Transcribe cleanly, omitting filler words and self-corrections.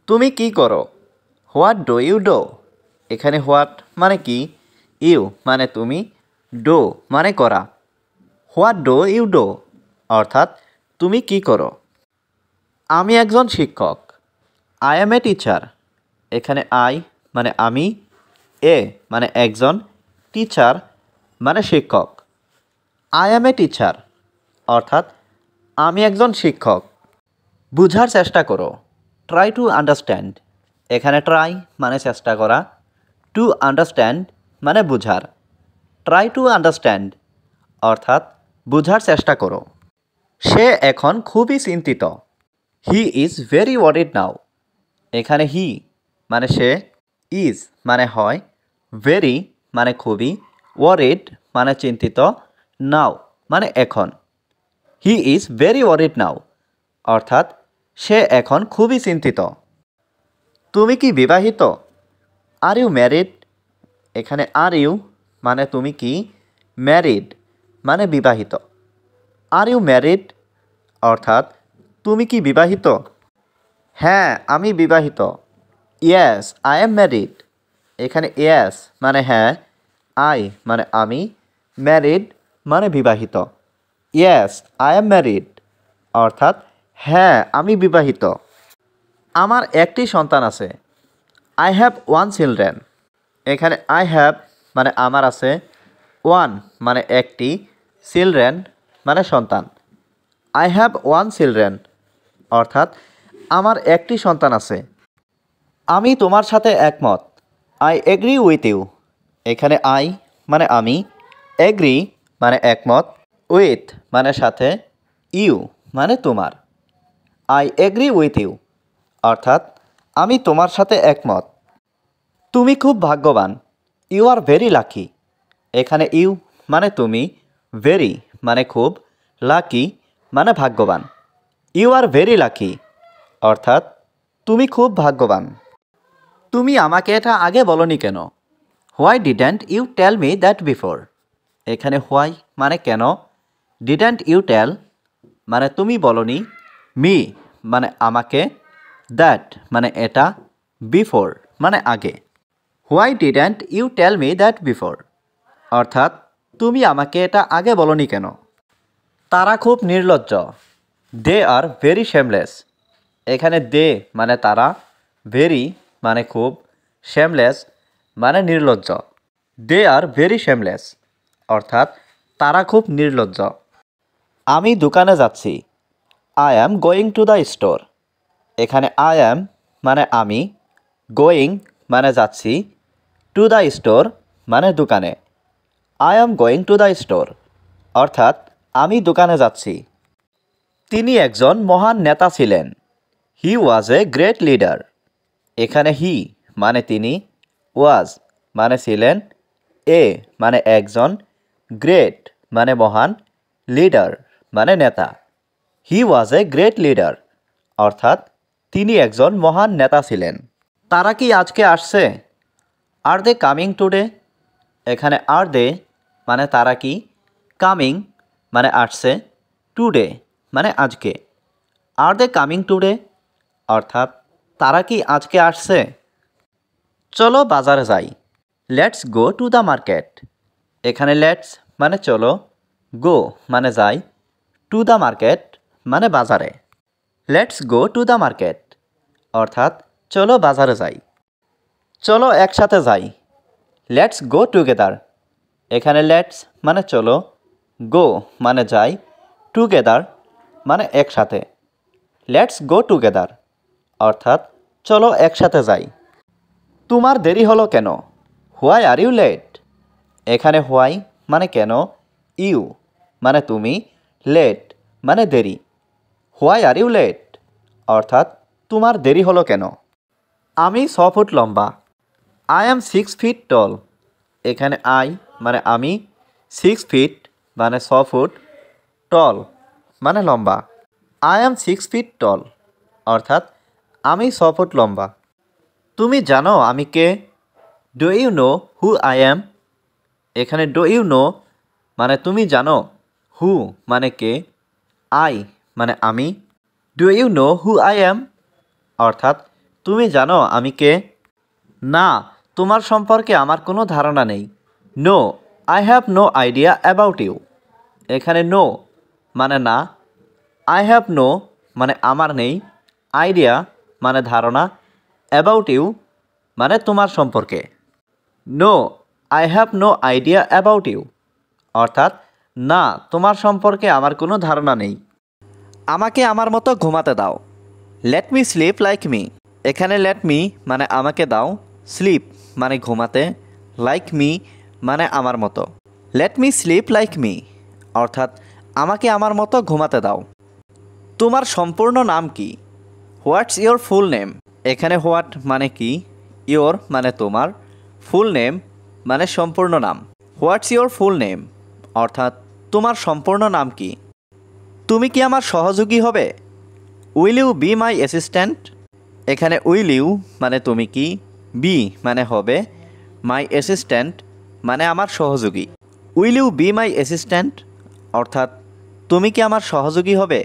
তুমি কি করো? What do you do? এখানে হোয়াট মানে কি, ইউ মানে তুমি, ডো মানে করা। হোয়াট ডু ইউ ডো অর্থাৎ তুমি কি করো। আমি একজন শিক্ষক। I M a teacher. এখানে আই মানে আমি, এ মানে একজন, টিচার মানে শিক্ষক। আই এম এ টিচার অর্থাৎ আমি একজন শিক্ষক। বুঝার চেষ্টা করো। Try to understand. এখানে ট্রাই মানে চেষ্টা করা, টু আন্ডারস্ট্যান্ড মানে বুঝার। ট্রাই টু আন্ডারস্ট্যান্ড অর্থাৎ বুঝার চেষ্টা করো। সে এখন খুবই চিন্তিত। হি ইজ ভেরি ওয়ারিড নাও। এখানে হি মানে সে, ইজ মানে হয়, ভেরি মানে খুবই, ওয়ারিড মানে চিন্তিত, নাও মানে এখন। He is very worried now অর্থাৎ সে এখন খুবই চিন্তিত। তুমি কি বিবাহিত? Are you married? এখানে আর ইউ মানে তুমি কি, ম্যারিড মানে বিবাহিত। আর ইউ ম্যারিড অর্থাৎ তুমি কি বিবাহিত? হ্যাঁ আমি বিবাহিত। Yes I am married. এখানে ইয়েস মানে হ্যাঁ, আই মানে আমি, ম্যারিড মানে বিবাহিত। ইয়েস আই এম ম্যারিড অর্থাৎ হ্যাঁ আমি বিবাহিত। আমার একটি সন্তান আছে। I have one children. এখানে আই হ্যাভ মানে আমার আছে, ওয়ান মানে একটি, চিলড্রেন মানে সন্তান। আই হ্যাভ ওয়ান চিলড্রেন অর্থাৎ আমার একটি সন্তান আছে। আমি তোমার সাথে একমত। I agree with you. এখানে আই মানে আমি, এগ্রি মানে একমত, উইথ মানে সাথে, ইউ মানে তোমার। আই এগ্রি উইথ ইউ অর্থাৎ আমি তোমার সাথে একমত। তুমি খুব ভাগ্যবান। You are very lucky. এখানে ইউ মানে তুমি, ভেরি মানে খুব, লাকি মানে ভাগ্যবান। ইউ আর ভেরি লাকি অর্থাৎ তুমি খুব ভাগ্যবান। তুমি আমাকে এটা আগে বলনি কেন? Why didn't you tell me that before. এখানে হোয়াই মানে কেন, ডিডেন্ট ইউ টেল মানে তুমি বলনি, মি মানে আমাকে, দ্যাট মানে এটা, বিফোর মানে আগে। Why didn't you tell me that before অর্থাৎ তুমি আমাকে এটা আগে বলনি কেন? তারা খুব নির্লজ্জ। দে আর ভেরি শেমলেস। এখানে দে মানে তারা, ভেরি মানে খুব, শেমলেস মানে নির্লজ্জ। দে আর ভেরি শেমলেস অর্থাৎ তারা খুব নির্লজ্জ। আমি দোকানে যাচ্ছি। I am going to the store. এখানে আই অ্যাম মানে আমি, গোয়িং মানে যাচ্ছি, টু দ্য স্টোর মানে দোকানে। I am going to the store অর্থাৎ আমি দোকানে যাচ্ছি। তিনি একজন মহান নেতা ছিলেন। হি ওয়াজ এ গ্রেট লিডার। এখানে হি মানে তিনি, ওয়াজ মানে ছিলেন, এ মানে একজন, গ্রেট মানে মহান, লিডার মানে নেতা। হি ওয়াজ এ গ্রেট লিডার অর্থাৎ তিনি একজন মহান নেতা ছিলেন। তারা কি আজকে আসছে? আর দে কামিং টুডে? এখানে আর দে মানে তারা কি, কামিং মানে আসছে, টুডে মানে আজকে। আর দে কামিং টুডে অর্থাৎ তারা কি আজকে আসছে? চলো বাজারে যাই। Let's go to the market. এখানে লেটস মানে চলো, গো মানে যাই, টু দ্য মার্কেট মানে বাজারে। Let's go to the market অর্থাৎ চলো বাজারে যাই। চলো একসাথে যাই। Let's go together. এখানে লেটস মানে চলো, গো মানে যাই, টুগেদার মানে একসাথে। লেটস গো টুগেদার অর্থাৎ চলো একসাথে যাই। তোমার দেরি হলো কেন? Why are you late? এখানে হোয়াই মানে কেন, ইউ মানে তুমি, লেট মানে দেরি। হোয়াই আর ইউ লেট অর্থাৎ তোমার দেরি হলো কেন? আমি 6 ফুট লম্বা। আই অ্যাম 6 ফিট টল। এখানে আই মানে আমি, 6 ফিট মানে 6 ফুট, টল মানে লম্বা। আই অ্যাম 6 ফিট টল অর্থাৎ আমি 6 ফুট লম্বা। তুমি জানো আমি কে? Do you know who I am? এখানে ডু ইউ নো মানে তুমি জানো, হু মানে কে, আই মানে আমি, do you know who I am অর্থাৎ তুমি জানো আমি কে? না, তোমার সম্পর্কে আমার কোনো ধারণা নেই। No, I have no idea about you. এখানে নো মানে না, আই হ্যাভ নো মানে আমার নেই, আইডিয়া মানে ধারণা, অ্যাবাউট ইউ মানে তোমার সম্পর্কে। No, I have no idea about you অর্থাৎ না, তোমার সম্পর্কে আমার কোনো ধারণা নেই। আমাকে আমার মতো ঘুমাতে দাও। Let me slip like me. এখানে লেট মি মানে আমাকে দাও, স্লিপ মানে ঘুমাতে, লাইক মি মানে আমার মতো। Let me slip like me অর্থাৎ আমাকে আমার মতো ঘুমাতে দাও। তোমার সম্পূর্ণ নাম কি? What's your full name. এখানে হোয়াট মানে কি, ইয়োর মানে তোমার, ফুল নেম মানে সম্পূর্ণ নাম। হোয়াটস ইয়োর ফুল নেম অর্থাৎ তোমার সম্পূর্ণ নাম কি? তুমি কি আমার সহযোগী হবে? Will you be my assistant. এখানে উইল ইউ মানে তুমি কি, বি মানে হবে, মাই অ্যাসিস্ট্যান্ট মানে আমার সহযোগী। Will you be my assistant অর্থাৎ তুমি কি আমার সহযোগী হবে?